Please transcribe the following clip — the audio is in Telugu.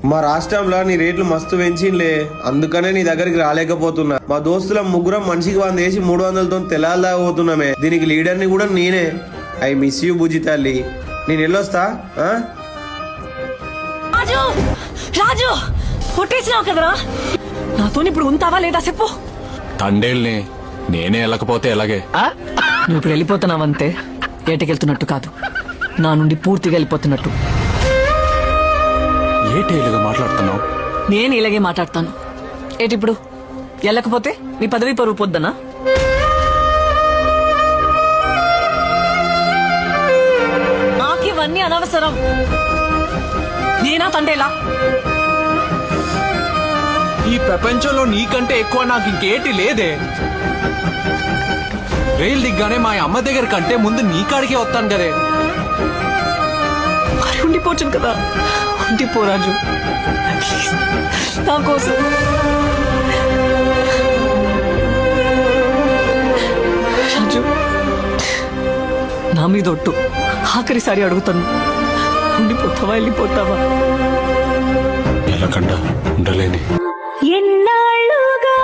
మా రాష్ట్రంలో నీ రేట్లు మస్తు పెంచిన్లే, అందుకనే నీ దగ్గరికి రాలేకపోతున్నా. మా దోస్తుల ముగ్గురం మనిషికి 100 వేసి 300తో తెలాలదాకా పోతున్నామే. దీనికి లీడర్ని కూడా నేనే. ఐ మిస్ యూ బుజ్జి తల్లి. నేను వెళ్ళొస్తా. రాజు రాజు కొట్టేసినావు కదరా, నాతో ఇప్పుడు ఉంటావా లేదా చెప్పు. తండేల్ని నేనే వెళ్ళకపోతే ఎలాగే? నువ్వు ఇప్పుడు వెళ్ళిపోతున్నావంతే, ఏటకెళ్తున్నట్టు కాదు, నా నుండి పూర్తిగా వెళ్ళిపోతున్నట్టు. ఏటేలుగా మాట్లాడుతున్నావు? నేను ఇలాగే మాట్లాడతాను. ఏటిప్పుడు వెళ్ళకపోతే నీ పదవి పరువు పొద్దనా? నాకివన్నీ అనవసరం. నేనా తండేలా? ఈ ప్రపంచంలో నీకంటే ఎక్కువ నాకు ఇంకేటి లేదే. రైలు దిగ్గానే మా అమ్మ దగ్గర కంటే ముందు నీ కాడికే వస్తాను కదే. మరి ఉండిపోవచ్చు కదా, ఉండిపో రాజు నా కోసం. రాజు నా మీద ఒట్టు, ఆఖరిసారి అడుగుతాను, ఉండిపోతావా వెళ్ళిపోతావా? ఎల్లకండా ఉండలేని ఎన్నాళ్ళుగా